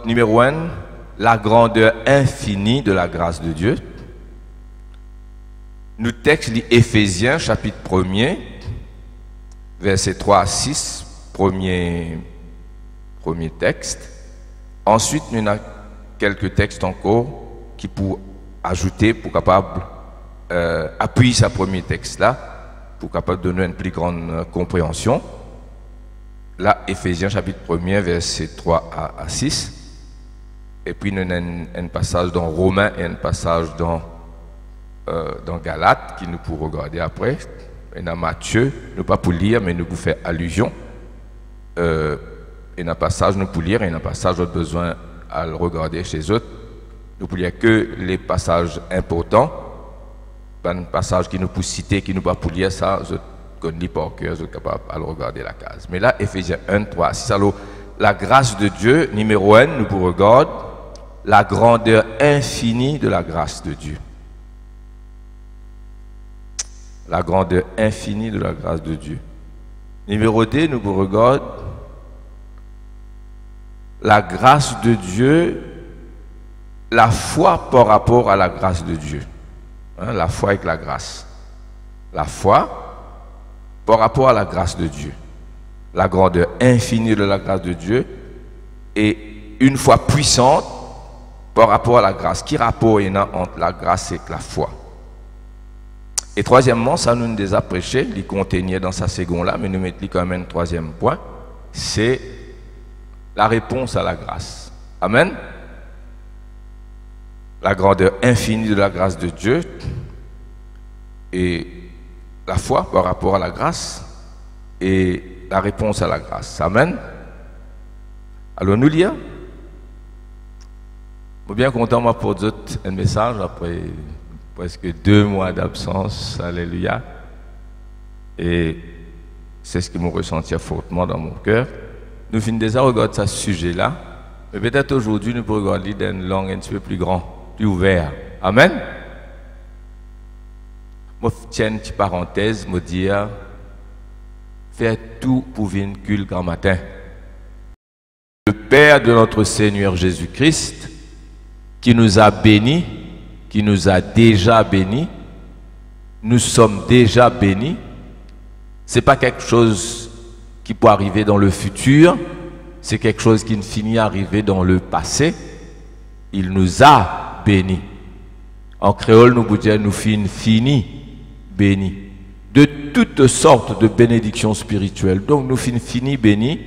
numéro 1, la grandeur infinie de la grâce de Dieu. Nous texte lit Éphésiens chapitre 1er, versets 3 à 6, premier texte. Ensuite, nous avons quelques textes encore qui pour ajouter, pour capable appuyer ce premier texte-là, pour capable donner une plus grande compréhension. Là, Éphésiens chapitre 1er, versets 3 à 6. Et puis, nous avons un passage dans Romains et un passage dans Galates qui nous pourrons regarder après. Et dans Matthieu, nous pas pour lire, mais nous pour faire allusion. Et dans un passage, nous pour lire, et dans un passage, nous avons besoin à le regarder chez eux. Nous pour lire que les passages importants, un passage qui nous pour citer, qui nous pas pour lire, ça, je connais par cœur, je suis capable de le regarder la case. Mais là, Éphésiens 1, 3, 6, alors, la grâce de Dieu, numéro 1, nous pour regarder la grandeur infinie de la grâce de Dieu. La grandeur infinie de la grâce de Dieu. Numéro 2, nous vous regardons la grâce de Dieu, la foi par rapport à la grâce de Dieu. Hein, la foi avec la grâce. La foi par rapport à la grâce de Dieu. La grandeur infinie de la grâce de Dieu et une foi puissante par rapport à la grâce. Qui rapport il y a entre la grâce et la foi? Et troisièmement, ça nous les a prêché, il contenait dans sa seconde là, mais nous mettons quand même un troisième point, c'est la réponse à la grâce. Amen. La grandeur infinie de la grâce de Dieu et la foi par rapport à la grâce et la réponse à la grâce. Amen. Alors nous lire. Je suis bien content m'apporter un message après presque 2 mois d'absence, alléluia. Et c'est ce qui m'a ressenti fortement dans mon cœur. Nous finissons déjà regarder ce sujet-là, mais peut-être aujourd'hui nous pourrons regarder d'une langue un petit peu plus grande, plus ouverte. Amen. Je tiens une petite parenthèse, je dire, faire tout pour venir culte grand matin. Le Père de notre Seigneur Jésus-Christ, qui nous a bénis, qui nous a déjà bénis, nous sommes déjà bénis. Ce n'est pas quelque chose qui peut arriver dans le futur, c'est quelque chose qui ne finit d'arriver dans le passé. Il nous a bénis. En créole, nous disons nous fini bénis. De toutes sortes de bénédictions spirituelles. Donc nous fini bénis.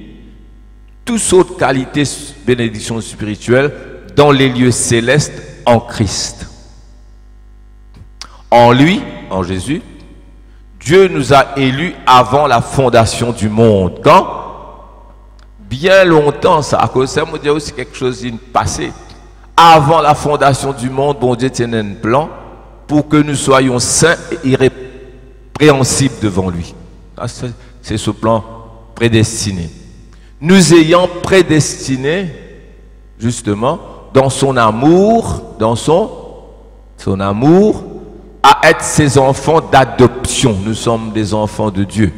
Toutes autres qualités bénédictions spirituelles dans les lieux célestes en Christ. En lui, en Jésus, Dieu nous a élus avant la fondation du monde. Quand? Bien longtemps, ça, à cause de ça, je aussi quelque chose qui passé. Avant la fondation du monde, bon Dieu tenait un plan pour que nous soyons saints et irrépréhensibles devant lui. C'est ce plan prédestiné. Nous ayant prédestinés, justement, dans son amour, son amour, à être ses enfants d'adoption. Nous sommes des enfants de Dieu.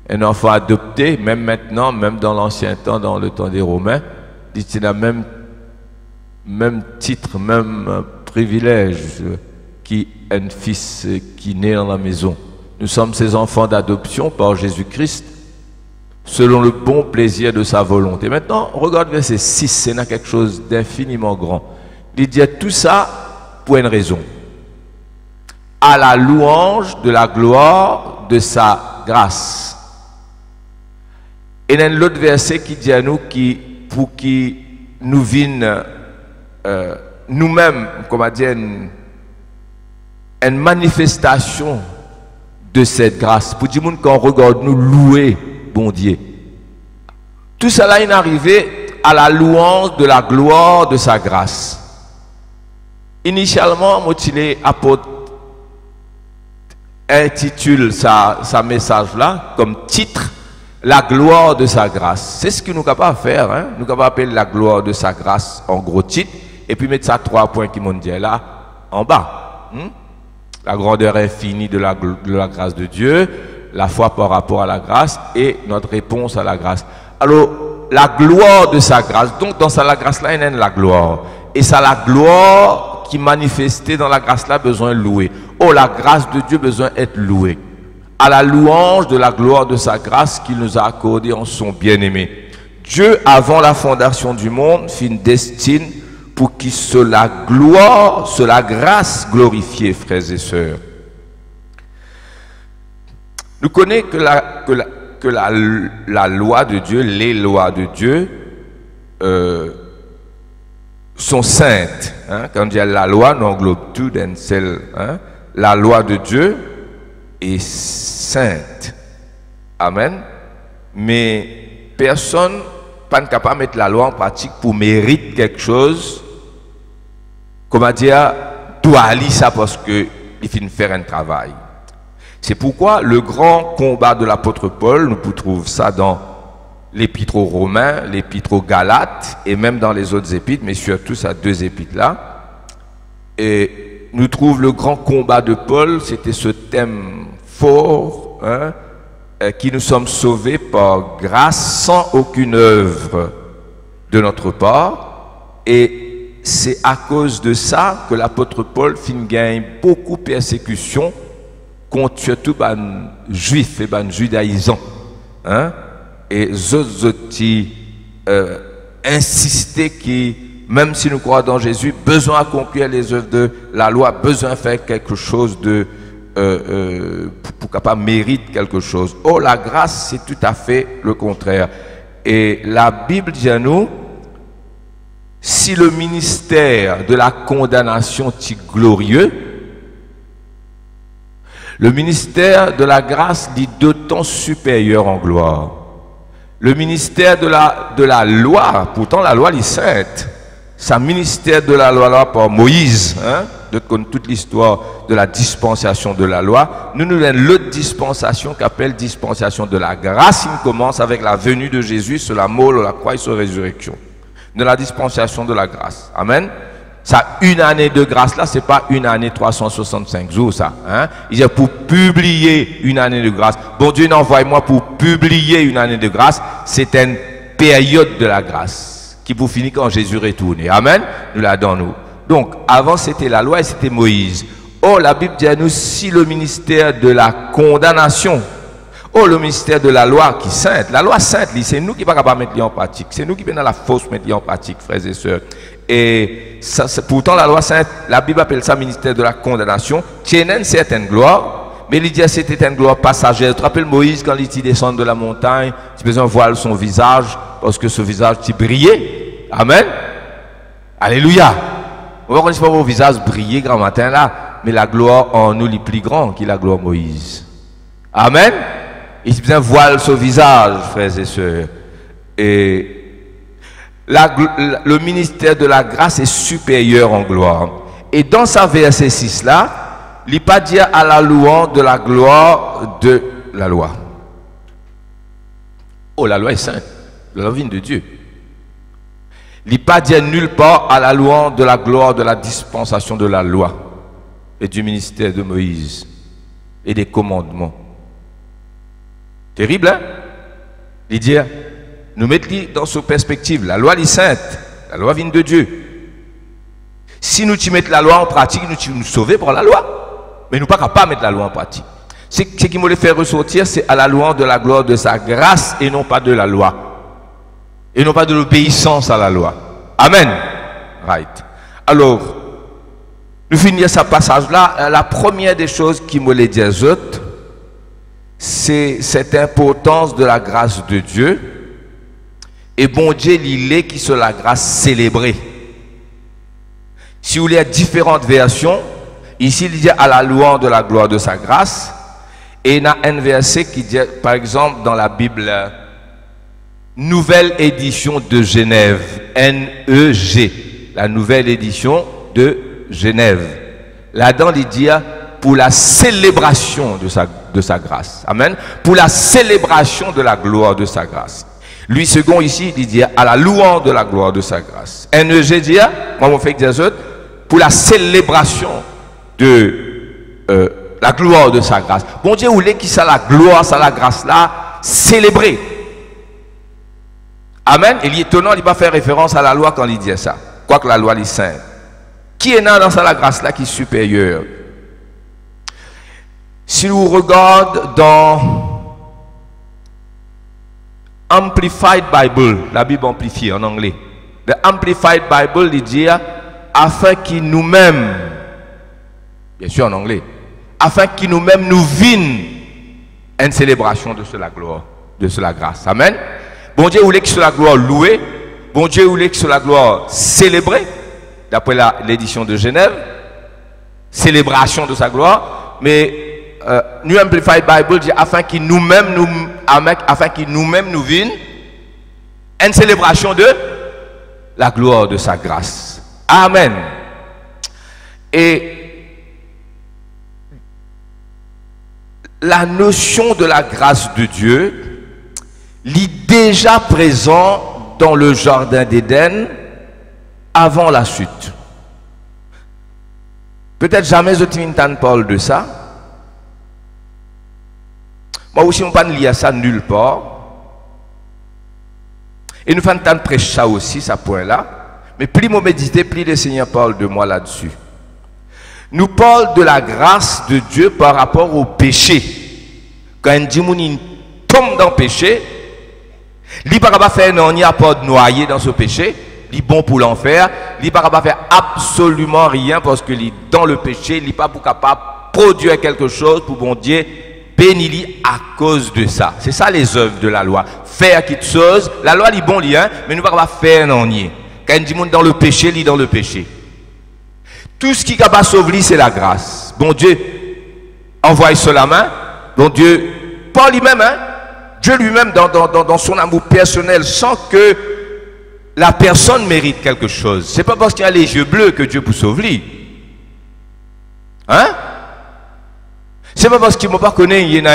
Un enfant adopté, même maintenant, même dans l'ancien temps, dans le temps des Romains, il a même titre, même privilège qu'un fils qui naît dans la maison. Nous sommes ses enfants d'adoption par Jésus-Christ, selon le bon plaisir de sa volonté. Maintenant, regarde verset 6, c'est quelque chose d'infiniment grand. Il dit tout ça pour une raison. À la louange de la gloire de sa grâce. Et il y a l'autre verset qui dit à nous pour qui nous vienne nous-mêmes, comment dire, une manifestation de cette grâce. Pour dire qu'on regarde nous louer bon Dieu. Tout cela est arrivé à la louange de la gloire de sa grâce. Initialement, Motilé apôtre intitule sa message là comme titre la gloire de sa grâce. C'est ce que nous sommes capables de faire. Hein? Nous sommes capables d'appeler la gloire de sa grâce en gros titre et puis mettre ça 3 points qui m'ont dit là en bas. La grandeur infinie de la grâce de Dieu, la foi par rapport à la grâce et notre réponse à la grâce. Alors, la gloire de sa grâce. Donc dans la grâce là, il y a la gloire. Et ça la gloire qui manifestait dans la grâce là besoin de louer. Oh, la grâce de Dieu besoin d'être louée. À la louange de la gloire de sa grâce qu'il nous a accordée en son bien-aimé. Dieu, avant la fondation du monde, fit une destinée pour qu'il se la gloire, se la grâce glorifiée, frères et sœurs. Nous connaissons que la loi de Dieu, les lois de Dieu, sont saintes. Hein? Quand on dit la loi, nous englobe tout dans celle. Hein? La loi de Dieu est sainte. Amen. Mais personne n'est capable de mettre la loi en pratique pour mériter quelque chose. Comment dire, doit aller ça parce qu'il finit faire un travail. C'est pourquoi le grand combat de l'apôtre Paul, nous pouvons trouver ça dans l'épître aux Romains, l'épître aux Galates et même dans les autres épîtres, mais surtout ces deux épîtres-là. Et nous trouvons le grand combat de Paul, c'était ce thème fort, hein, qui nous sommes sauvés par grâce sans aucune œuvre de notre part. Et c'est à cause de ça que l'apôtre Paul gagne beaucoup de persécutions contre surtout les juifs et les judaïsants. Hein? Et Zoti insistait que même si nous croyons dans Jésus, besoin d'accomplir les œuvres de la loi, besoin de faire quelque chose de pour capable mérite quelque chose. Oh, la grâce, c'est tout à fait le contraire. Et la Bible dit à nous, si le ministère de la condamnation est glorieux, le ministère de la grâce dit d'autant supérieur en gloire. Le ministère de la loi, pourtant la loi est sainte. Ça ministère de la loi par Moïse, hein, de connaître toute l'histoire de la dispensation de la loi. Nous avons l'autre dispensation qu'appelle dispensation de la grâce. Il commence avec la venue de Jésus sur la mort, la croix et sur la résurrection. De la dispensation de la grâce. Amen. Ça, une année de grâce là, c'est pas une année 365 jours, ça. Hein? Il dit pour publier une année de grâce. Bon Dieu, envoie-moi pour publier une année de grâce. C'est une période de la grâce qui pour finir quand Jésus retourne. Amen. Nous la donnons. Donc, avant c'était la loi et c'était Moïse. Oh, la Bible dit à nous, si le ministère de la condamnation, oh, le ministère de la loi qui est sainte, la loi sainte, c'est nous qui ne pouvons pas mettre en pratique. C'est nous qui venons dans la fausse mettre en pratique, frères et sœurs. Et ça, pourtant, la loi sainte, la Bible appelle ça ministère de la condamnation, qui a une certaine gloire, mais il dit que c'était une gloire passagère. Tu te rappelles Moïse quand il descend de la montagne, il besoin de voir son visage, parce que ce visage qui brillait. Amen. Alléluia. On va connaître pas vos visages briller grand matin là, mais la gloire en nous est plus grande que la gloire de Moïse. Amen. Il a besoin de voir son visage, frères et sœurs. Et le ministère de la grâce est supérieur en gloire. Et dans sa verset 6 là, il n'est pas dit à la louange de la gloire de la loi. Oh, la loi est sainte, la loi vient de Dieu. Il n'est pas dit nulle part à la louange de la gloire de la dispensation de la loi et du ministère de Moïse et des commandements. Terrible, hein? Il dit, nous mettons dans cette perspective, la loi est sainte, la loi vient de Dieu. Si nous mettons la loi en pratique, nous sauver par la loi. Mais nous ne sommes pas capables de mettre la loi en pratique. Ce qui me le fait ressortir, c'est à la louange de la gloire de sa grâce et non pas de la loi. Et non pas de l'obéissance à la loi. Amen. Right. Alors, nous finissons ce passage-là. La première des choses qui me les dit aux autres, c'est cette importance de la grâce de Dieu. Et bon Dieu, il est qui sur la grâce célébrée. Si vous voulez différentes versions, ici il dit à la louange de la gloire de sa grâce. Et il y a un verset qui dit, par exemple, dans la Bible, Nouvelle édition de Genève, NEG, la nouvelle édition de Genève. Là-dedans, il dit pour la célébration de sa grâce. Amen. Pour la célébration de la gloire de sa grâce. Lui, second ici, il dit à la louange de la gloire de sa grâce. NEG dit, moi, on fait que des autres, pour la célébration de la gloire de sa grâce. Bon Dieu, vous voulez qui ça la gloire, ça la grâce là, célébrer. Amen. Il est étonnant, il va faire référence à la loi quand il dit ça. Quoique la loi est sainte. Qui est dans ça la grâce là qui est supérieure? Si vous regardez dans Amplified Bible, la Bible amplifiée en anglais, the Amplified Bible, il dit afin qu'il nous-mêmes, bien sûr en anglais, afin qu'il nous-mêmes nous vînes une célébration de cela gloire, de cela grâce. Amen. Bon Dieu voulait que cela gloire loué, bon Dieu voulait que cela gloire célébré, d'après l'édition de Genève, célébration de sa gloire, mais New Amplified Bible dit afin qu'il nous-mêmes nous vienne une célébration de la gloire de sa grâce. Amen. Et la notion de la grâce de Dieu est déjà présent dans le jardin d'Éden avant la chute. Peut-être jamais je ne parle de ça. Moi aussi, on ne peut pas lire ça nulle part. Et nous faisons tant de prêcher ça aussi, ça point-là. Mais plus je médite, plus le Seigneur parle de moi là-dessus. Nous parlons de la grâce de Dieu par rapport au péché. Quand un démon tombe dans le péché, il ne peut pas faire non, il n'y a pas de noyer dans ce péché. Il est bon pour l'enfer. Il ne peut pas faire absolument rien parce que dans le péché, il n'est pas capable de produire quelque chose pour bon Dieu. Béni à cause de ça. C'est ça les œuvres de la loi. Faire quelque chose, la loi est bon lien, mais nous ne pouvons pas faire non nier. Quand il dit dans le péché, il est dans le péché. Tout ce qui est capable de sauver, c'est la grâce. Bon Dieu envoie sur la main. Bon Dieu, pas lui-même, hein? Dieu lui-même dans son amour personnel, sans que la personne mérite quelque chose. C'est pas parce qu'il a les yeux bleus que Dieu peut sauver. Hein? C'est pas parce qu'il m'a pas connu, il y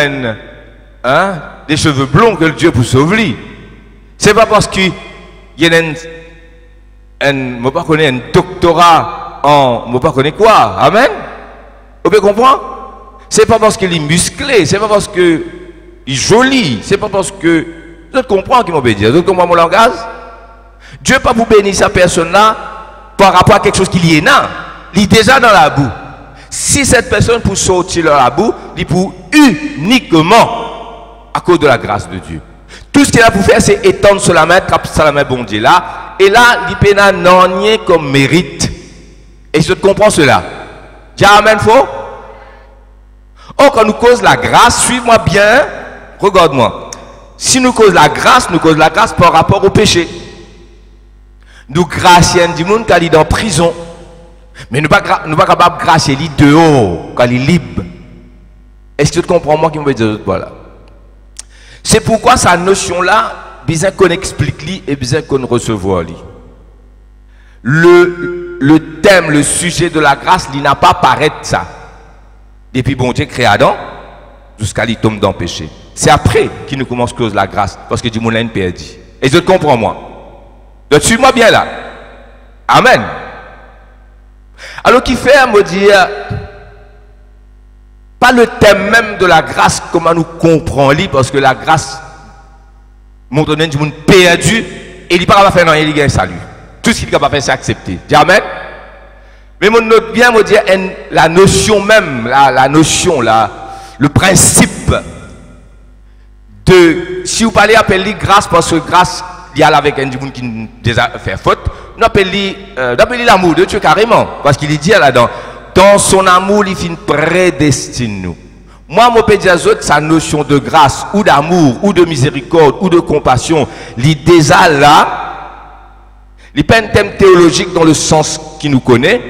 a des cheveux blonds que Dieu peut sauver. C'est pas parce qu'il y a un doctorat en, m'a pas connu quoi. Amen. Vous pouvez comprendre? C'est pas parce qu'il est musclé, c'est pas parce qu'il est joli, c'est pas parce que, vous comprenez qu'il m'a dit, vous comprenez mon langage? Dieu pas vous bénir sa personne là par rapport à quelque chose qu'il y est là. Il est déjà dans la boue. Si cette personne pour sortir de la boue, il pour uniquement à cause de la grâce de Dieu. Tout ce qu'il a pour faire, c'est étendre sur la main, taper sur la main bon Dieu là. Et là, il peut n'en rien comme mérite. Et je comprends cela. Dis amen, faux? Oh, quand nous cause la grâce, suive-moi bien, regarde-moi. Si nous cause la grâce par rapport au péché. Nous gracions du monde quand il est dans prison. Mais nous ne sommes pas capables de gracier lui dehors quand il est libre. Est-ce que tu comprends moi qui me dit voilà? C'est pourquoi sa notion-là, besoin qu'on explique lui et besoin qu'on recevoir lui. Le thème, le sujet de la grâce, il n'a pas paraître ça. Depuis bon Dieu crée Adam, jusqu'à lui tombe dans le péché. C'est après qu'il nous commence à cause la grâce, parce que du monde a une perdu. Et je te comprends moi. Donc suis-moi bien là. Amen. Alors qui fait à me dire, pas le thème même de la grâce, comment nous comprenons, parce que la grâce, montre du monde perdu, et il n'est pas capable de faire non, il gagne salut. Tout ce qu'il est capable de faire, c'est accepter. Dis amen. Mais mon note bien me dire la notion même, la notion, le principe de, si vous parlez appeler grâce, parce que grâce, il y a avec un monde qui déjà fait faute, nous appelons l'amour de Dieu carrément, parce qu'il dit là-dedans, dans son amour, il finit prédestine nous. Moi, je peux dire sa notion de grâce, ou d'amour, ou de miséricorde, ou de compassion, il est déjà là. Il n'est pas un thème théologique dans le sens qu'il nous connaît.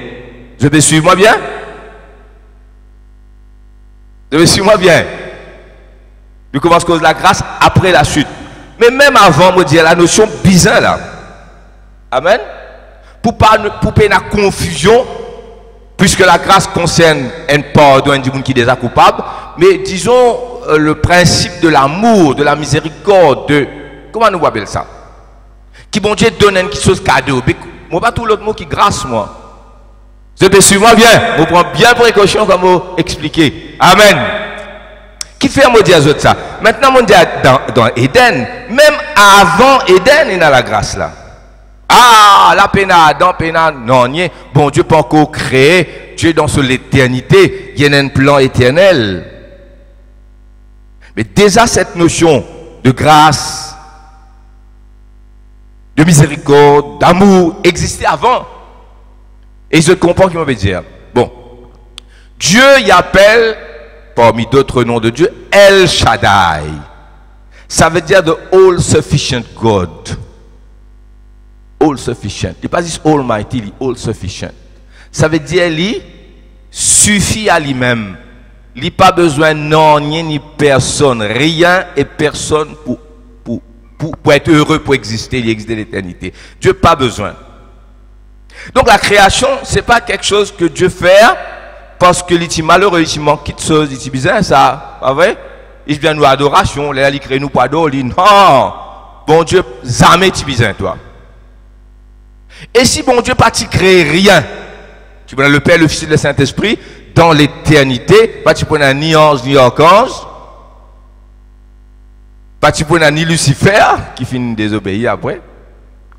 Je vais suivre moi bien. Je vais suivre moi bien. Il commence à cause de la grâce après la chute. Mais même avant, me dire la notion bizarre là. Amen. Pour pas la confusion, puisque la grâce concerne un pardon, un monde qui est déjà coupable, mais disons le principe de l'amour, de la miséricorde, de comment nous appelons ça? Qui bon Dieu donne une chose cadeau. Moi pas tout l'autre mot qui grâce moi. Je te suis moi bien. Je prends bien précaution comme vous expliquer. Amen. Qui fait mon Dieu ça? Maintenant, mon Dieu, dans Éden, même avant Éden, il y a la grâce là. Ah, la peine, Adam, peine, non, bon Dieu pas encore créé, Dieu dans l'éternité, il y a un plan éternel. Mais déjà cette notion de grâce, de miséricorde, d'amour existait avant. Et je comprends qu'il m'a dire. Bon, Dieu y appelle, parmi d'autres noms de Dieu, El Shaddai. Ça veut dire the all sufficient God. All sufficient. Il n'est pas dit almighty, il est all sufficient. Ça veut dire qu'il suffit à lui-même. Il n'a pas besoin non ni personne, rien et personne pour être heureux, pour exister, il existe l'éternité. Dieu n'a pas besoin. Donc la création, ce n'est pas quelque chose que Dieu fait parce que il est malheureux, il manque quelque chose, il est bizarre, ça, pas vrai? Il vient nous adoration, là il crée nous pas adorer. Non, bon Dieu, jamais tu bizarre toi. Et si bon Dieu pas tu créer rien, tu prends le Père, le Fils et le Saint-Esprit dans l'éternité, pas tu prends ni ange ni archange, pas tu prends ni Lucifer qui finit désobéir après,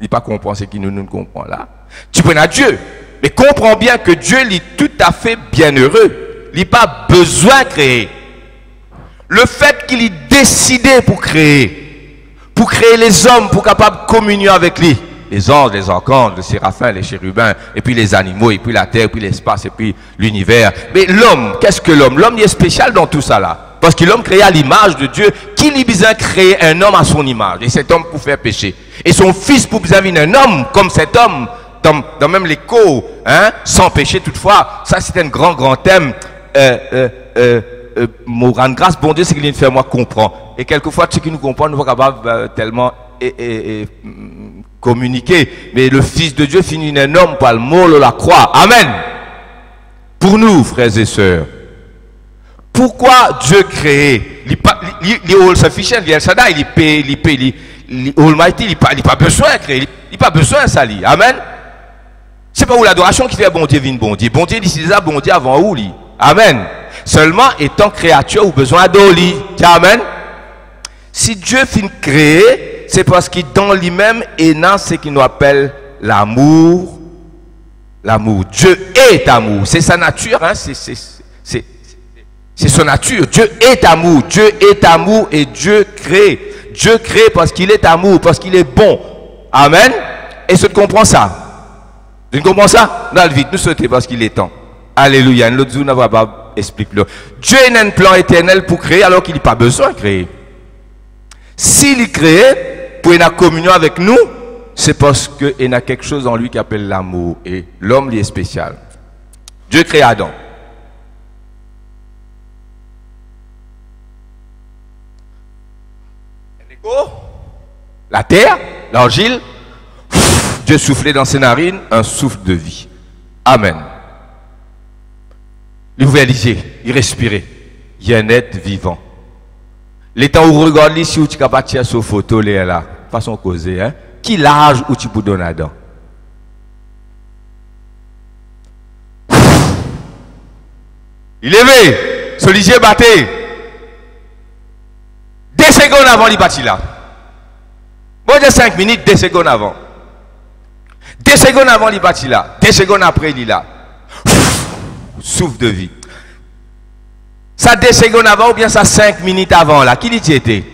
il pas comprend ce qui nous comprend là. Tu prends Dieu, mais comprends bien que Dieu est tout à fait bienheureux, il n'a pas besoin de créer. Le fait qu'il ait décidé pour créer les hommes pour capable de communier avec lui. Les anges, les archanges, les séraphins, les chérubins, et puis les animaux, et puis la terre, et puis l'espace, et puis l'univers. Mais l'homme, qu'est-ce que l'homme? L'homme est spécial dans tout ça là. Parce que l'homme créé à l'image de Dieu, qui lui besoin créer un homme à son image. Et cet homme pour faire pécher. Et son fils pour besoin un homme comme cet homme, dans même l'écho, hein, sans péché toutefois. Ça c'est un grand thème. Mon rendre grâce, bon Dieu, c'est qu'il vient de faire moi comprendre. Et quelquefois, ceux qui nous comprennent, nous ne sommes pas capables tellement communiquer. Mais le Fils de Dieu finit un homme par le mot de la croix. Amen. Pour nous, frères et sœurs, pourquoi Dieu crée? Il est all sufficient, il est Shaddai, il est almighty, il n'a pas besoin de créer, il n'a pas besoin de ça. Amen. C'est pas où l'adoration qui fait bon Dieu vient bon Dieu. Bon Dieu décide ça, bon Dieu avant où lui. Amen. Seulement étant créature ou besoin d'adorer. Amen. Si Dieu finit créer, c'est parce qu'il dans lui-même est dans ce qu'il nous appelle l'amour. L'amour. Dieu est amour. C'est sa nature, hein? C'est son nature. Dieu est amour. Dieu est amour et Dieu crée. Dieu crée parce qu'il est amour, parce qu'il est bon. Amen. Et tu comprends ça? Tu comprends ça? Dans le vide, nous sautons parce qu'il est temps. Alléluia. L'autre jour, n'a pas expliqué. Dieu a un plan éternel pour créer alors qu'il n'a pas besoin de créer. S'il crée pour une communion avec nous, c'est parce qu'il y a quelque chose en lui qui appelle l'amour. Et l'homme, lui, est spécial. Dieu crée Adam. La terre, l'argile, Dieu soufflait dans ses narines un souffle de vie. Amen. Il ouvrait les yeux, il respirait. Il y a un être vivant. L'état où vous regardez, si vous êtes capable de tirer sur photo, là, façon causée, hein, qui l'âge où tu peux donner Adam? Il est levé, ce lisier batté. 2 secondes avant, il est parti là. Bon, j'ai 5 minutes, 2 secondes avant. 2 secondes avant, il est parti là. 2 secondes après, il est là. Souffle de vie. Ça 2 secondes avant ou bien ça 5 minutes avant là? Qui dit était?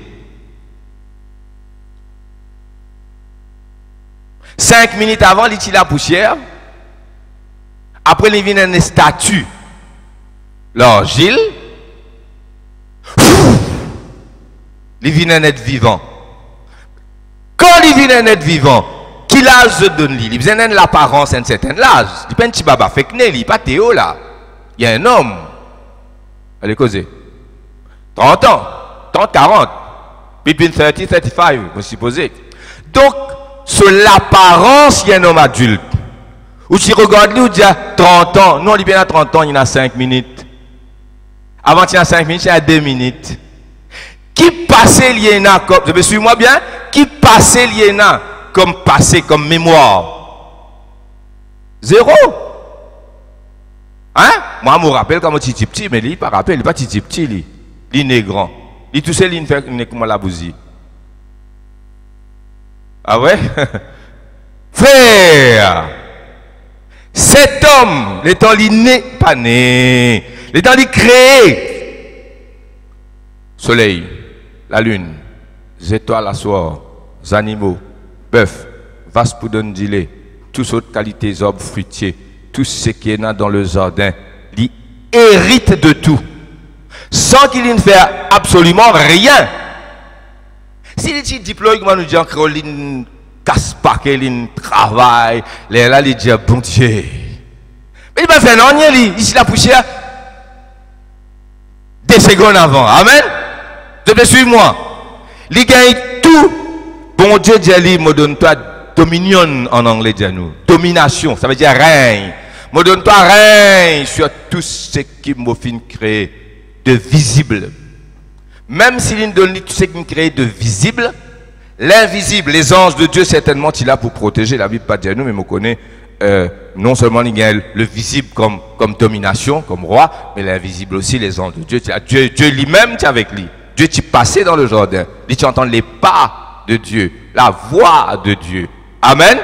5 minutes avant, il tire la poussière. Après, il vient une statue. L'argile. Il vient un être vivant. Quand il vient un être vivant, qui l'âge se donne lui? Il vient l'apparence d'un certain âge. Il n'est pas un petit baba fait que il n'est pas Théo là. Il y a un homme. Allez causer. 30 ans, 30, 40. Between 30, 35, vous supposez. Donc, sur l'apparence, il y a un homme adulte. Ou si regarde lui, il dit 30 ans. Non, il y a 30 ans, il y a 5 minutes. Avant, il y a 5 minutes, il y a 2 minutes. Qui passait l'IENA comme, je me suis moi bien, qui passait l'IENA comme passé, comme mémoire? 0. Hein? Moi, je me rappelle quand je suis petit, mais lui, il ne me rappelle, il n'est pas petit, lui. Il est grand. Il tout seul, il fait comment la bousille. Ah ouais? Frère, cet homme, le temps il n'est pas né. Le temps il créé. Soleil, la lune, les étoiles à soir, les animaux, bœuf, vases pour donner, toutes autres qualités, arbres fruitiers, tout ce qui est dans le jardin, il hérite de tout. Sans qu'il ne fasse absolument rien. Si les petits diplômes, nous disons que casse pas, qu'il travaille, là, il dit bon Dieu. Mais il va faire non, ici la poussière. Des secondes avant. Amen. Tu peux suivre moi. Il gagne tout. Bon Dieu dit, il me donne toi dominion en anglais, dit nous. Domination, ça veut dire règne. Me donne toi règne sur tout ce qui m'a fait créer de visible. Même s'il nous donne tout ce qui m'a créé de visible, l'invisible, les anges de Dieu, certainement, il a pour protéger. La Bible pas dire nous, mais me connaît non seulement il y a le visible comme domination, comme roi, mais l'invisible aussi, les anges de Dieu. Dieu lui-même est avec lui. Dieu t'y passé dans le jardin. Tu entends les pas de Dieu, la voix de Dieu. Amen.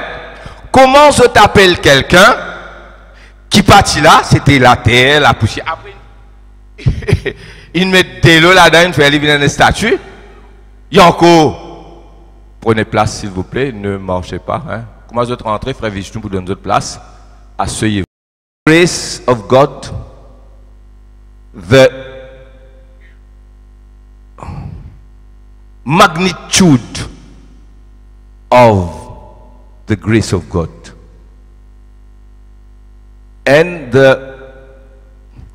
Comment je t'appelle quelqu'un qui partit là, c'était la terre, la poussière. Après, il met de l'eau là-dedans, il fait livrer une statue. Il y a encore, prenez place s'il vous plaît, ne marchez pas. Hein. Comment je rentrer, frère Vishnu, pour donner d'autres places? Asseyez-vous. Grace of God, the magnitude of the grace of God and the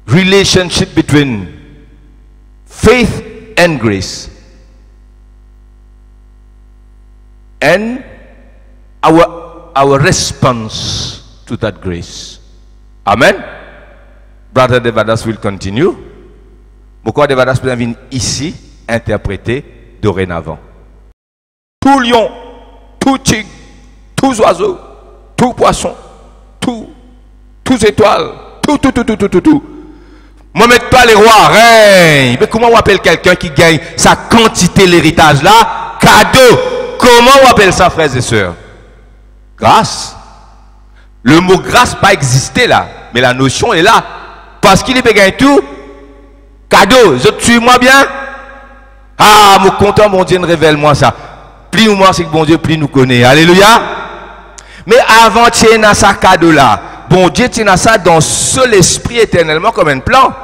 relationship between faith and grace and our response to that grace. Amen. Brother Devadas will continue. Pourquoi Devadas peut venir ici interpréter dorénavant? Tout lion, tout tigre, tous oiseaux, tout poisson, tous étoiles, tout. Moi, mets pas les rois, règne. Mais comment on appelle quelqu'un qui gagne sa quantité l'héritage là? Cadeau. Comment on appelle ça, frères et sœurs? Grâce. Le mot grâce pas existé là, mais la notion est là. Parce qu'il est gagné tout. Cadeau. Je tue moi bien. Ah, mon content, mon Dieu, révèle-moi ça. Plus ou moins, c'est que bon Dieu, plus nous connaît. Alléluia. Mais avant, tu as ça cadeau là. Bon Dieu, tu as ça dans seul esprit éternellement comme un plan.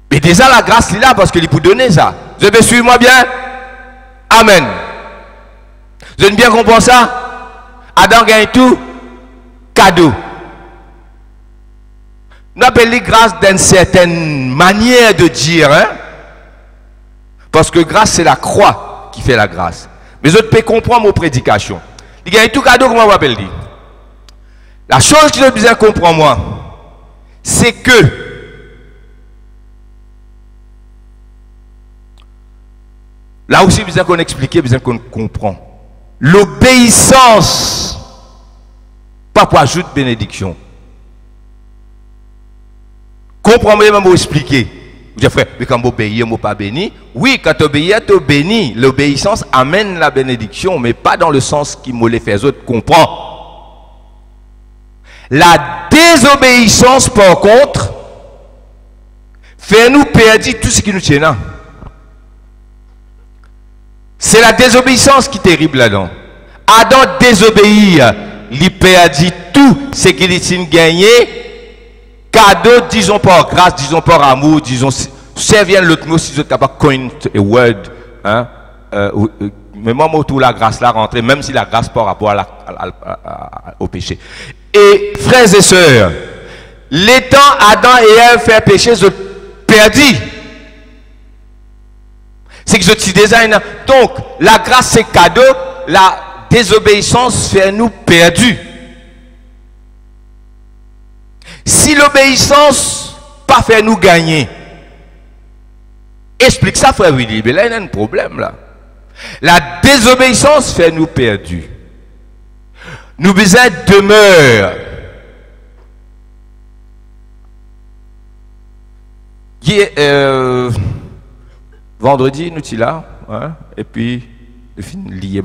Mais déjà, la grâce est là parce qu'il peut donner ça. Je vais suivre moi bien. Amen. Vous avez bien compris ça? Adam gagne tout. Cadeau. Nous appelons grâce d'une certaine manière de dire. Hein? Parce que grâce, c'est la croix qui fait la grâce. Mais je peux comprendre mon prédication. Il gagne tout cadeau, comment on appelle dit? La chose que je besoin comprendre moi, c'est que là aussi, besoin qu'on explique, besoin qu'on comprend. L'obéissance, pas pour ajouter bénédiction. Comprenez-moi, même vous expliquer. Vous dites, frère, mais quand vous obéissez, vous pas béni. Oui, quand tu obéis, tu béni. L'obéissance amène la bénédiction, mais pas dans le sens qui me les fait autres comprendre. La désobéissance, par contre, fait nous perdre tout ce qui nous tient. C'est la désobéissance qui est terrible là-dedans. Adam désobéit, il perdit tout ce qu'il a gagné. Cadeau, disons par grâce, disons par amour, disons, servir l'autre mot si vous êtes capable de coin a word. Hein? Mais moi, tout la grâce là rentrer, même si la grâce par rapport au péché. Et frères et sœurs, l'étant Adam et Ève fait péché, je perdis. C'est que je te design. Donc, la grâce c'est cadeau, la désobéissance fait nous perdus. Si l'obéissance pas fait nous gagner, explique ça, frère Willy, mais là il y a un problème là. La désobéissance fait nous perdus. Nous besoin demeure. Vendredi, nous sommes là, hein, et puis, nous finissons lié,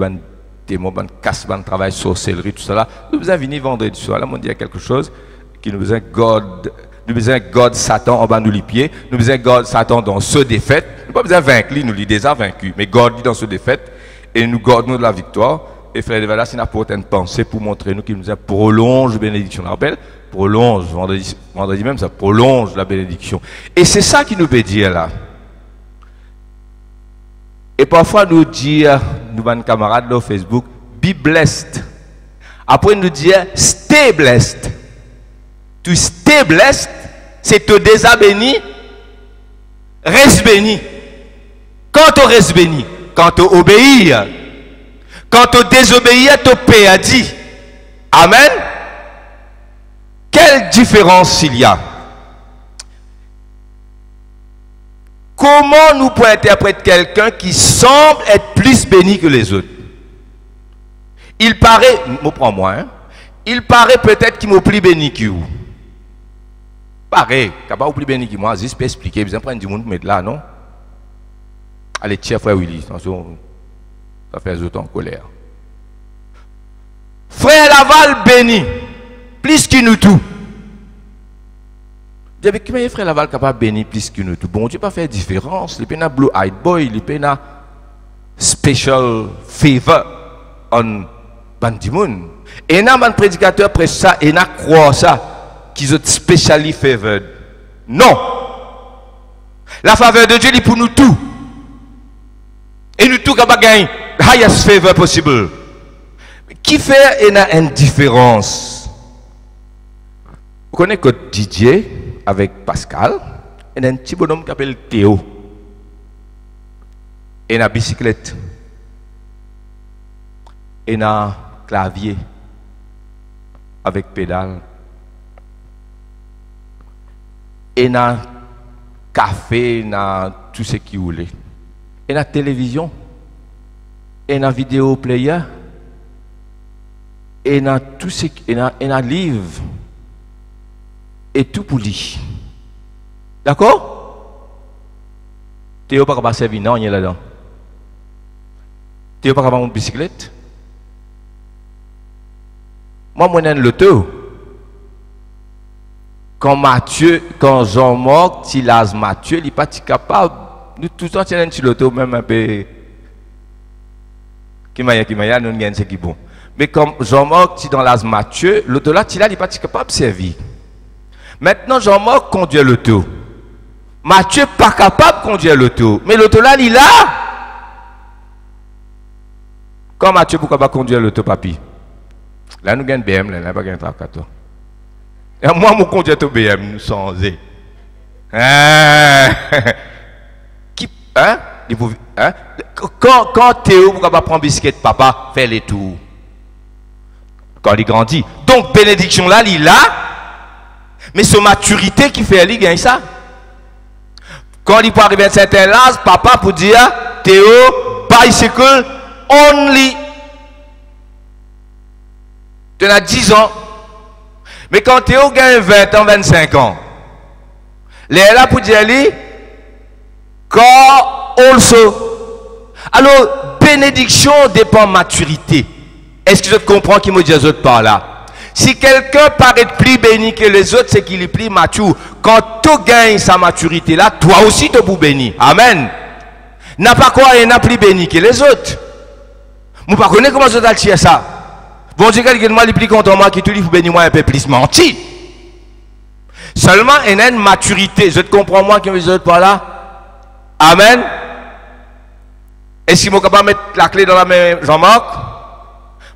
démon, casse, travail, sorcellerie, tout ça là. Nous besoin venir vendredi soir, là, on dit quelque chose qui nous besoin God Satan en bas nous les pieds, nous besoin God Satan dans ce défaite, nous pas besoin vaincre, nous les déjà vaincus, mais God dit dans ce défaite, et nous gardons de la victoire. Et frère Devala, c'est n'importe une pensée pour montrer nous qu'il nous a prolonge la bénédiction. On rappelle, prolonge, vendredi même, ça prolonge la bénédiction. Et c'est ça qui nous peut dire là. Et parfois nous dire, nous avons camarades là au Facebook, be blessed. Après nous dire, stay blessed. To stay blessed, c'est te déjà béni, reste béni. Quand tu restes béni, quand tu obéis, quand tu désobéis, ton Père a dit. Amen. Quelle différence il y a? Comment nous pouvons interpréter quelqu'un qui semble être plus béni que les autres? Il paraît, je prends moi, hein? Il paraît peut-être qu'il m'a plus béni que vous. Pareil, capable plus béni que moi, juste pour expliquer, vous prendre du monde pour mettre là, non? Allez, tiens, frère Willy, attention, ça fait les autres en colère. Frère Laval béni, plus que nous tout. Depuis que frère Laval capable béni plus que nous tout. Bon Dieu pas faire différence. Il peut na blue eyed boy, il peut na special favor on bandimoun. Et na ban prédicateur près ça et na croire ça qu'ils ont specially favored. Non. La faveur de Dieu est pour nous tous. Et nous tous capable gagner highest favor possible. Qui fait une différence? Vous connaissez que Didier avec Pascal, il y a un petit bonhomme qui s'appelle Théo. Il y a une bicyclette. Il y a un clavier avec pédale. Il y a un café, il y a tout ce qui voulait. Il y a une télévision. Il y a un vidéo player. Et dans tout ce qui est un livre et tout pour lui. D'accord? Théo pas capable de servir, non, il est là-dedans. Théo pas capable de bicyclette. Moi, je suis l'auto. Quand Jean-Marc, Tilaz Mathieu, il n'est pas capable. Nous, tout le temps, nous sommes l'auto, même un peu. Qui m'a nous gagnons ce qui est bon. Mais comme Jean-Marc, tu dans l'as Mathieu, l'auto là, tu n'est pas capable de servir. Maintenant, Jean-Marc conduit l'auto. Mathieu n'est pas capable de conduire l'auto. Mais l'auto là, il est là. Quand Mathieu n'est pas capable de conduire l'auto, papi. Là, nous gagnons BM, là, nous pas gagné tracteur. Et moi, je conduis au BM, nous sommes sans. Qui, hein? Quand Théo n'est pas capable de prendre biscuit, papa, fait les tours. Quand il grandit. Donc, bénédiction là, il a, mais c'est maturité qui fait lui gagner ça. Quand il peut arriver à un certain âge, papa pour dire, Théo, bicycle only. Tu as 10 ans. Mais quand Théo gagne 20 ans, 25 ans, il est là pour dire, lui, car also. Alors, bénédiction dépend de maturité. Est-ce que je comprends qui me dit les autres par là? Si quelqu'un paraît plus béni que les autres, c'est qu'il est plus mature. Quand tu gagnes sa maturité là, toi aussi tu es béni. Amen. N'a pas quoi et n'a plus béni que les autres. Vous ne connaissez pas comment je t'attire ça. Bon Dieu, quelqu'un m'a plus content moi qui te dit faut bénir moi un peu plus menti. Seulement il y a une maturité. Je te comprends moi qui me dit les autres par là. Amen. Est-ce que je suis capable de mettre la clé dans la main Jean-Marc?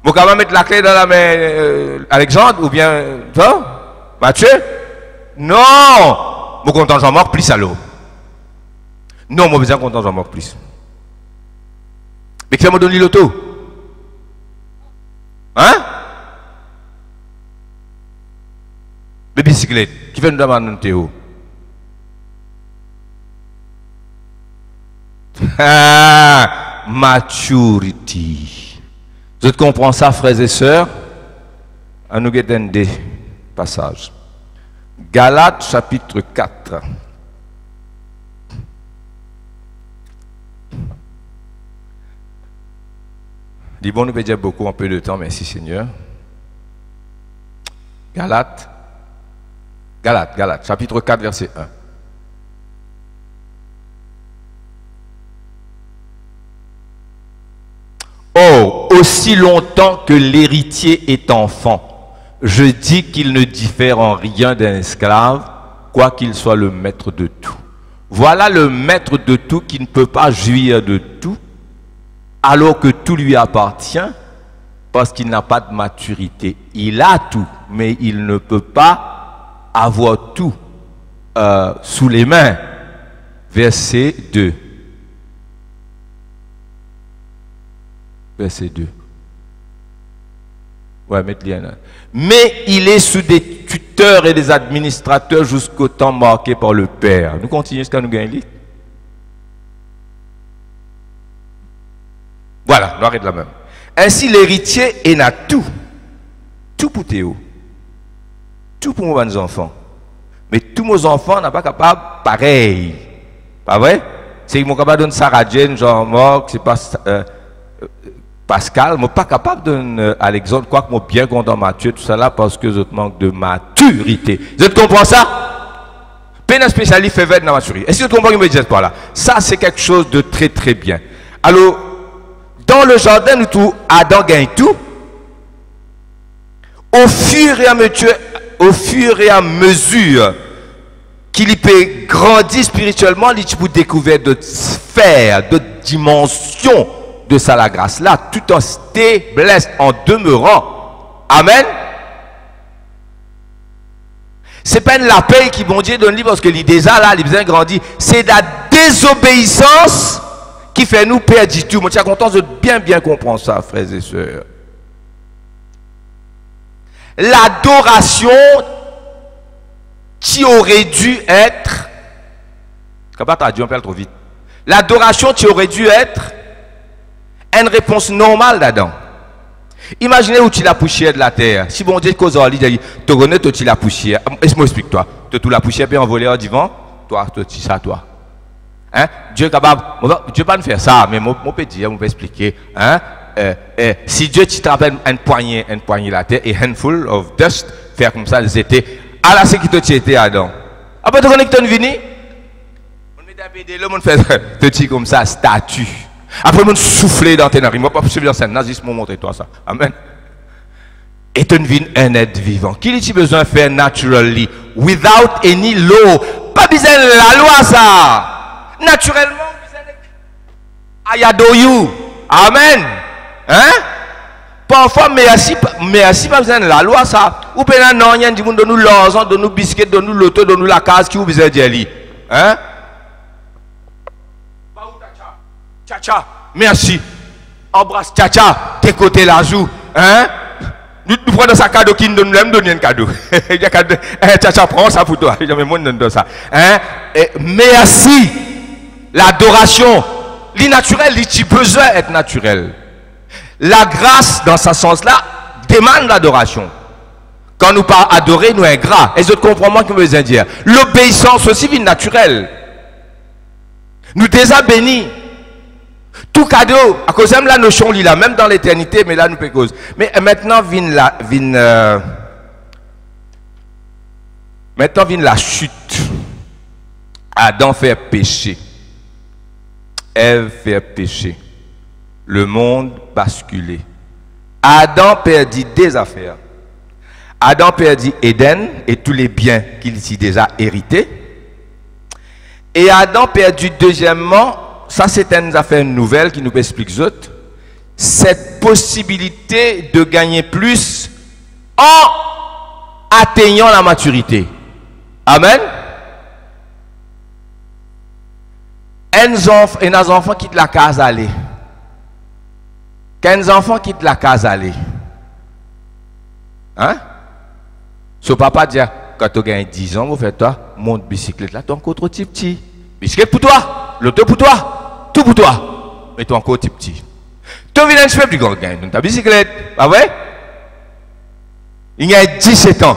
Vous pouvez mettre la clé dans la main Alexandre ou bien toi, Mathieu? Non! Vous content Jean-Marc plus alors. Non, moi besoin content Jean-Marc plus. Mais qui va me donner l'auto? Hein? Les bicyclettes. Qui va nous demander Théo? Maturity. Je comprends ça, frères et sœurs. À nous guetter des passages. Galates chapitre 4. Dis bon, nous peut dire beaucoup en peu de temps, merci Seigneur. Galates, chapitre 4, verset 1. Or, aussi longtemps que l'héritier est enfant, je dis qu'il ne diffère en rien d'un esclave, quoiqu'il soit le maître de tout. Voilà le maître de tout qui ne peut pas jouir de tout, alors que tout lui appartient, parce qu'il n'a pas de maturité. Il a tout, mais il ne peut pas avoir tout sous les mains. Verset 2. Verset 2. Ouais, mettez-le là. Mais il est sous des tuteurs et des administrateurs jusqu'au temps marqué par le Père. Nous continuons jusqu'à nous gagner. Voilà, nous arrêtons là même. Ainsi, l'héritier est à tout. Tout pour Théo. Tout pour mes enfants. Mais tous mes enfants n'ont pas capable pareil. Pas vrai? C'est qu'ils m'ont capable de donner Sarah Jane, Jean-Marc, c'est pas Pascal, je ne suis pas capable de donner Alexandre, quoique je suis bien content Mathieu, tout ça là, parce que je manque de maturité. Vous comprenez ça? Peine spécialiste fait vers la maturité. Est-ce que vous comprenez ce que je me dis par là? Ça, c'est quelque chose de très très bien. Alors, dans le jardin, nous tout, Adam gagne tout. Au fur et à mesure qu'il peut grandir spirituellement, il peut découvrir d'autres sphères, d'autres dimensions de ça, la grâce là, tout en stabilisant, en demeurant. Amen. C'est pas la paix qui bon Dieu donne lui parce que l'idée là, il besoin grandir. C'est la désobéissance qui fait nous perdre du tout. Moi, je suis content de bien comprendre ça, frères et sœurs. L'adoration qui aurait dû être, comment t'as dit, on parle trop vite. L'adoration qui aurait dû être une réponse normale d'Adam. Imaginez où tu la poussière de la terre. Si bon Dieu cause en lui, tu connais tu la poussière. Laisse-moi expliquer toi. Tu la poussière bien envolée en divan. Toi, tu ça toi. Hein? Dieu est capable. Dieu pas nous faire ça, mais mon peut dire, on peut expliquer. Hein? Si Dieu te rappelle une poignée la terre et handful of dust, faire comme ça, ils étaient à la sécurité tu étais Adam. Après tu connais que tu es venu, on met un pédé, on fait petit comme ça, statue. Après on souffler dans tes narines. Moi pas suivre dans scène, juste pour montrer toi ça. Amen. Et tu es un être vivant. Qui a besoin de faire naturally, without any law. Pas besoin de la loi ça. Naturellement, I adore you. Amen. Hein? Parfois, merci pas besoin de la loi ça. Ou bien non, il y a des gens qui nous l'argent, de nous biscuits, de nous l'auto, de nous la case qui vous besoin de dire. Hein? Tcha, merci. Embrasse tcha, tes côtés la joue. Hein? Nous prenons sa cadeau qui nous donne un cadeau. Tcha, prends ça pour toi. Jamais moi ne donne ça. Hein? Merci. L'adoration. L'innaturel, il a besoin d'être naturel. La grâce, dans ce sens-là, demande l'adoration. Quand nous parlons adorer, nous ingrat. Et je comprends moi que je veux dire. L'obéissance aussi vient naturelle. Nous déjà bénis. Tout cadeau, à cause de la notion là, même dans l'éternité, mais là nous peut cause. Mais maintenant vient la chute. Adam fait péché. Ève fait péché. Le monde basculé. Adam perdit des affaires. Adam perdit Éden et tous les biens qu'il s'y déjà hérités. Et Adam perdit deuxièmement, ça c'est une affaire nouvelle qui nous explique autres, cette possibilité de gagner plus en atteignant la maturité. Amen. Et nos enfants quittent la case aller. Quand les enfants quittent la case aller. Hein? Ce papa dit, quand tu gagnes 10 ans, vous faites toi, monte bicyclette là, tu es encore trop petit. Bicyclette pour toi, l'auto pour toi, tout pour toi. Mais tu es encore petit. Tu viens un peu plus grand, tu ta bicyclette, pas vrai? Il gagne 17 ans.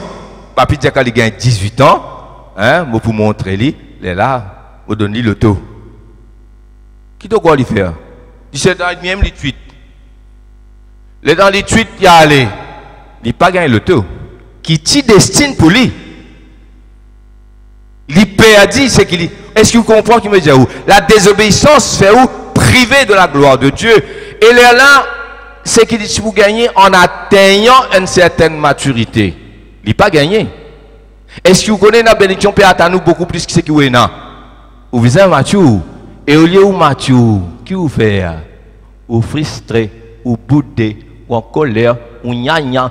Papi dit qu'il gagne 18 ans, hein, pour montrer lui, il est là, pour donner l'auto. Qui doit quoi lui faire? 17 ans et demi, 18. Les dans les tweets, il y a allé. Il n'a pas gagné le taux. Qui t'y destine pour lui. Il perdit ce qu'il dit. Est-ce que vous comprenez qu'il me dit où? La désobéissance fait où? Privé de la gloire de Dieu. Et là, c'est qu'il dit si vous gagnez en atteignant une certaine maturité. Il n'a pas gagné. Est-ce que vous connaissez la bénédiction peut à nous beaucoup plus que ce qui est là? Vous visez Mathieu. Et au lieu où Mathieu, qui vous fait? Ou frustré, ou boudé, ou en colère, ou gna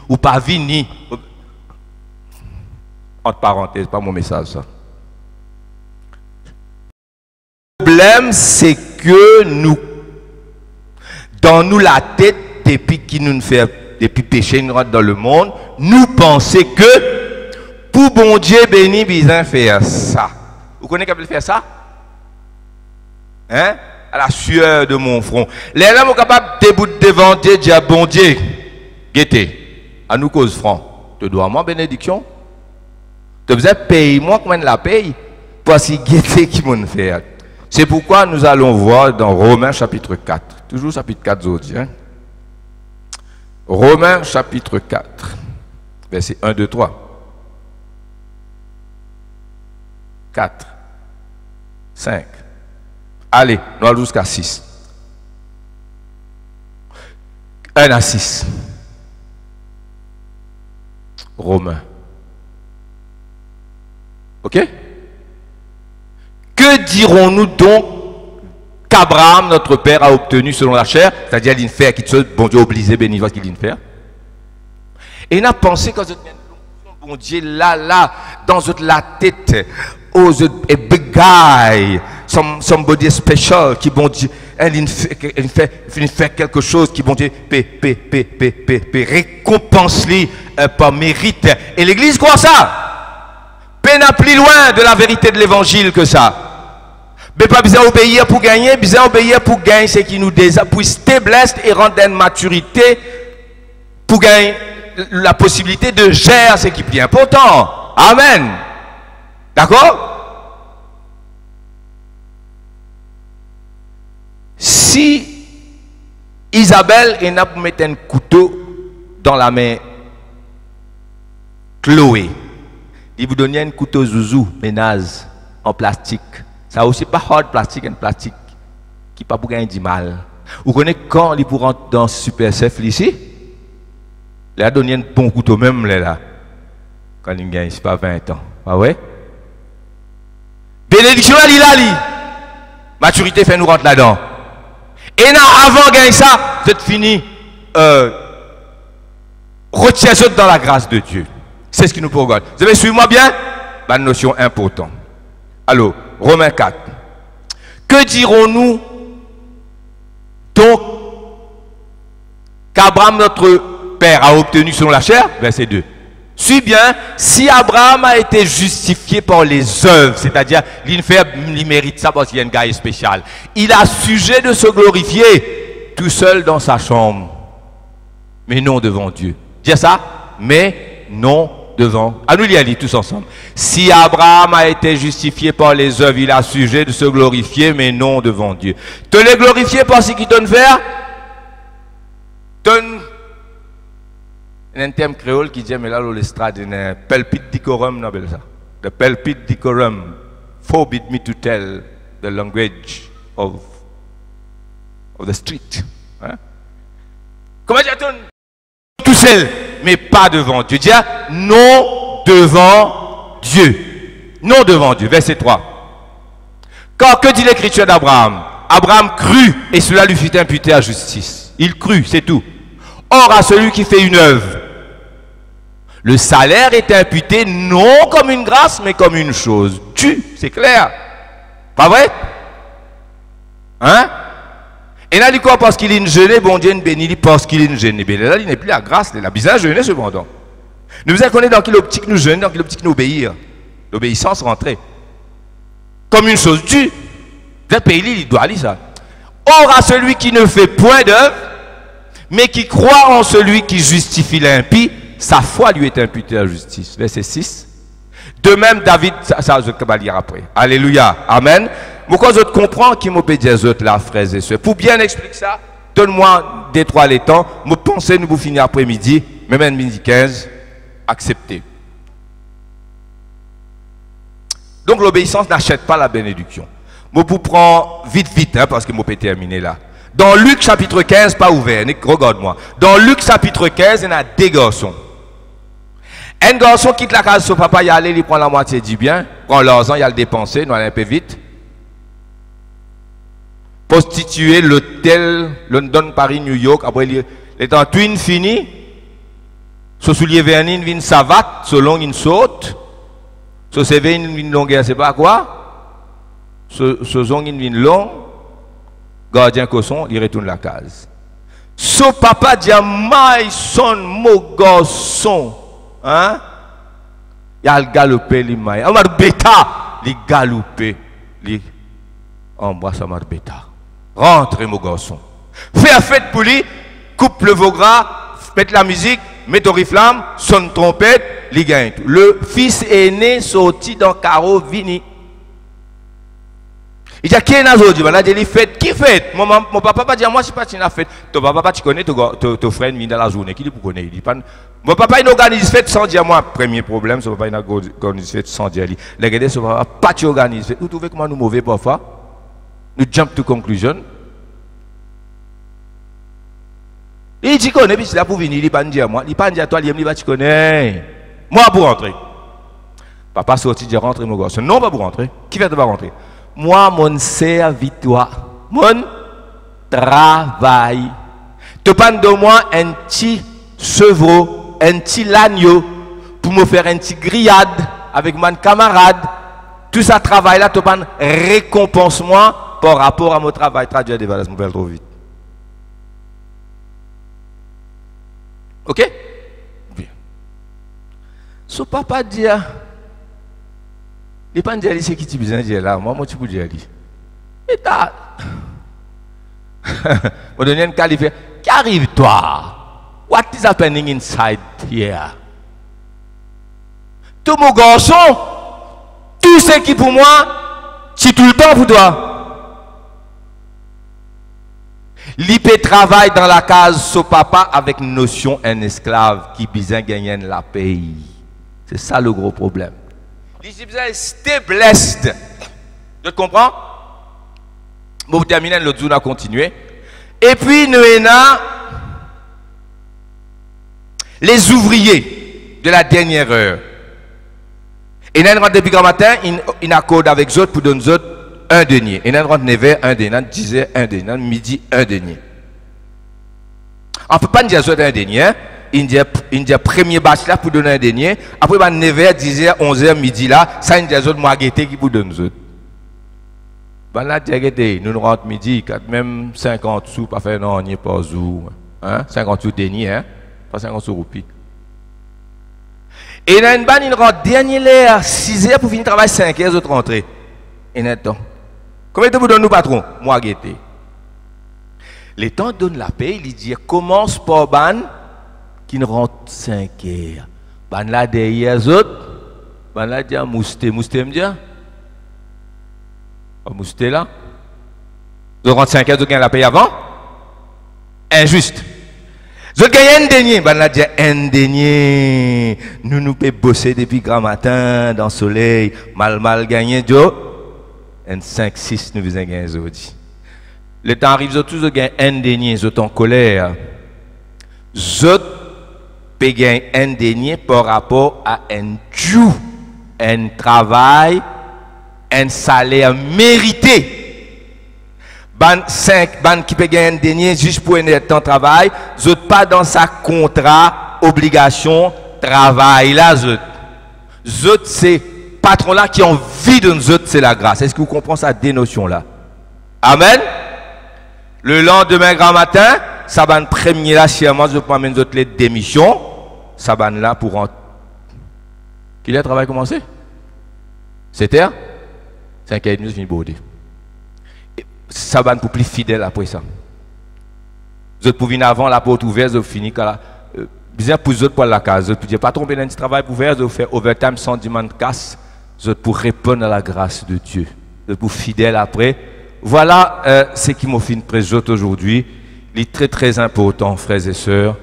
ou pas vini. Entre parenthèses, pas mon message ça. Le problème, c'est que nous, dans nous la tête, depuis qui nous fait, depuis péché nous rentre dans le monde, nous pensons que pour bon Dieu béni, besoin faire ça. Vous connaissez comment faire ça? Hein? À la sueur de mon front. Les hommes sont capables de débouter devant Dieu, dire bon Dieu, guettez, à nous cause franc. Tu dois moi bénédiction. Tu besoin payer moi comment la paye pour si guettez qui m'ont fait. C'est pourquoi nous allons voir dans Romains chapitre 4. Toujours chapitre 4 aujourd'hui. Hein? Romains chapitre 4. Verset 1, 2, 3. 4. 5. Allez, nous allons jusqu'à 6. 1 à 6. Romains. Ok? Que dirons-nous donc qu'Abraham, notre père, a obtenu selon la chair, c'est-à-dire l'infer qui te bon Dieu obligé béni ce qu'il l'infer. Et il a pensé que bon Dieu là dans la tête aux a big guy, somebody special qui bon Dieu il fait quelque chose qui bon Dieu récompense lui par mérite. Et l'église croit ça. Peine à plus loin de la vérité de l'évangile que ça. Mais pas besoin d'obéir pour gagner, besoin d'obéir pour gagner ce qui nous désire, pour stabiliser et rendre une maturité pour gagner la possibilité de gérer ce qui est plus important. Amen. D'accord? Si Isabelle est là pour mettre un couteau dans la main Chloé, il vous donne un couteau zouzou, ménage, en plastique. Ça aussi pas hard plastique, un plastique qui pas pour gagner du mal. Vous connaissez quand il pour rentrer dans Super Chef ici? Il a donné un bon couteau même là. Quand il gagne, c'est pas 20 ans. Ah ouais? Bénédiction à l'ilali. Maturité fait nous rentrer là-dedans. Et non, avant de gagner ça, vous êtes fini. Retirez-vous dans la grâce de Dieu. C'est ce qui nous regarde. Vous avez suivi moi bien? Une notion importante. Alors, Romains 4. Que dirons-nous donc qu'Abraham, notre père, a obtenu selon la chair? Verset 2. Suis bien, si Abraham a été justifié par les œuvres, c'est-à-dire, il mérite ça parce qu'il y a un gars spécial, il a sujet de se glorifier tout seul dans sa chambre, mais non devant Dieu. Dis ça, mais non devant. À nous y aller tous ensemble. Si Abraham a été justifié par les œuvres, il a sujet de se glorifier, mais non devant Dieu. Te les glorifier par ce qu'il donne faire? Donne un terme créole qui dit, mais là, l'estrade, un pelpit decorum, non, ça. The pelpit decorum forbid me to tell the language of the street. Hein? Comment dire-t-on? Tout seul, mais pas devant Dieu. Dis non devant Dieu. Non devant Dieu. Verset 3. Car que dit l'écriture d'Abraham? Abraham crut et cela lui fut imputé à justice. Il crut, c'est tout. Or à celui qui fait une œuvre, le salaire est imputé non comme une grâce, mais comme une chose. C'est clair. Pas vrai? Hein? Et là, il quoi parce qu'il est une jeûne, bon Dieu ne bénit parce qu'il est une jeûne. Mais là, il n'est plus la grâce, il a besoin de jeûner cependant. Nous vous connaissons dans quelle optique nous jeûnons, dans quelle optique nous obéir. L'obéissance rentrée. Comme une chose due. Vous êtes payé, il doit aller ça. Or à celui qui ne fait point d'œuvre, mais qui croit en celui qui justifie l'impie, sa foi lui est imputée à justice. Verset 6. De même, David, ça je vais lire après. Alléluia. Amen. Pourquoi je comprends qui m'obéit aux autres là, frères et sœurs? Pour bien expliquer ça, donne-moi des trois les temps, me pensez nous pour finir après-midi, même midi 15, acceptez. Donc l'obéissance n'achète pas la bénédiction. Je vous prends vite, hein, parce que je peux terminer là. Dans Luc chapitre 15, pas ouvert, regarde-moi. Dans Luc chapitre 15, il y a deux garçons. Un garçon quitte la case de son papa, il allait, il prend la moitié du bien, prend l'argent, il a le dépensé, il un peu vite. Prostituer l'hôtel London, Paris, New York, après les temps twin fini, ce soulier verni, une savate, ce long, une saute, ce CV, une longueur, c'est pas quoi, ce zong, une long, gardien cosson, il retourne la case. Son papa dit, my son, mon garçon, hein? Il a le galopé, il m'a dit, bêta, il galopé, il embrasse ma bêta. Rentrez, mon garçon. Fais la fête pour lui, coupe le veau gras, mette la musique, mette au riflamme, sonne trompette, il gagne tout. Le fils aîné sorti dans carreau, vini. Il dit, qui est là aujourd'hui? Il dit, fête. Qui fête? Mon papa va dire, moi, je ne suis pas la fête. Ton papa, tu connais ton frère vient dans la journée. Qui dit pour connaître? Il dit, mon papa, il organise fête sans dire moi. Premier problème, son papa, il organise fête sans dire. Les gars, son papa, pas tu organises fête. Vous trouvez comment nous mauvais parfois? Nous jump to conclusion. Il dit, connais, puis c'est là pour venir, il ne pas dire moi. Il ne pas dire toi, il dit, tu connais. Moi, pour rentrer. Papa sorti, dit, rentre, mon gosse. Non, pas pour rentrer. Qui va te pas rentrer? Moi, mon servitoire, mon travail. Tu parles de moi un petit chevreau, un petit l'agneau, pour me faire un petit grillade avec mon camarade. Tout ça travail là, tu parles récompense-moi par rapport à mon travail. Traduire des valeurs, je m'appelle trop vite. Ok? Bien. Ce papa dit, il pas dire c'est qui tu besoin de dire là, moi tu peux dire lui. Et t'as on donne un qualifié. Qu'arrive toi? What is happening inside here? Tout mon garçon, tout ce qui pour moi, c'est tout le temps pour toi. L'IP travaille dans la case son papa avec notion un esclave qui besoin gagner la paye. C'est ça le gros problème. L'Égyptien est stay blessed. Tu comprends? Bon, vous terminez, l'autre jour, on a continué. Et puis, nous avons les ouvriers de la dernière heure. Et nous rentrons depuis grand matin, ils accordent avec eux pour donner un denier. Et nous rentrons 9h, un denier, 10h, un denier, midi, un denier. On ne peut pas dire un denier. Il dit premier batch là pour donner un denier. Après, 9h, 10h, 11h, midi là, ça, il y a des autres moaguetés qui pour donner autres. Là, nous rentrons midi, même 50 sous, pas faire non, on n'y est pas jour. Hein? 50 sous denier, hein? Pas 50 sous roupies. Et dans une banne, il rentre dernier l'heure, 6h pour finir le travail, 5h, les autres rentrent. Et maintenant, combien de temps vous donnez nous, patron? Moagueté. Les temps donnent la paix, il dit commence par ban qui ne rentre 5h. Ban là derrière les autres, ban là dit mousté me dit mousté là. Vous rentrez 5h, vous gagnez la paix avant? Injuste. Vous gagnez un denier, ban là dit un denier. Nous pouvons bosser depuis grand matin dans le soleil, mal gagné Joe. Un 5-6 nous faisons gagner aujourd'hui. Le temps arrive, vous tous gagnez un denier, vous êtes en colère. Vous paye un denier par rapport à un dû, un travail, un salaire mérité. Ban 5, ban qui paye un denier juste pour un temps de travail, vous pas dans sa contrat, obligation, travail là, vous c'est patron là qui ont envie de nous autres, c'est la grâce. Est-ce que vous comprenez cette dénotion là? Amen. Le lendemain grand matin, ça va premier là, chèrement, je prends mes autres lettres d'émission. Ça va là pour rentrer. Quel est le travail commencé? 7h? 5h30, je finis bordé. Ça va pour plus fidèle après ça. Vous êtes pour venir avant la porte ouverte, vous finissez quand bien pour vous autres pour la case. Vous ne pouvez pas tromper dans le travail pour faire, vous faire overtime sans demand casse. Vous êtes pour répondre à la grâce de Dieu. Vous êtes pour fidèle après. Voilà ce qui m'a fait une présente aujourd'hui. Il est très très important, frères et sœurs,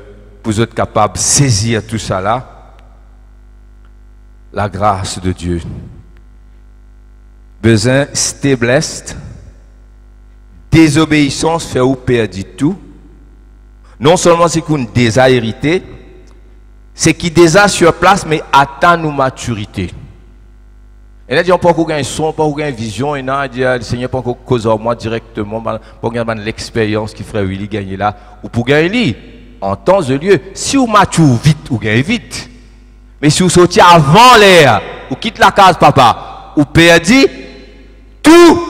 pour vous être capables de saisir tout ça là, la grâce de Dieu. Besoin stay blessed, désobéissance fait ou perdre tout. Non seulement c'est qu'on déjà hérité, c'est qui déjà sur place, mais attend nos maturité. Et là, on peut pas gagner son, pas gagner vision, et là, le Seigneur pas cause en moi directement, pour gagner l'expérience qui ferait Willy gagner là, ou pour gagner lui, en temps de lieu. Si vous mature vite, vous gagnez vite. Mais si vous sortez avant l'air, vous quittez la case, papa, vous perdez tout,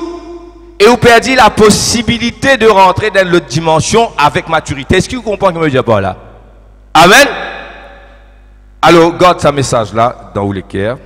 et vous perdez la possibilité de rentrer dans l'autre dimension avec maturité. Est-ce que vous comprenez ce que je veux dire par là? Amen? Alors, garde ce message là dans les cœurs.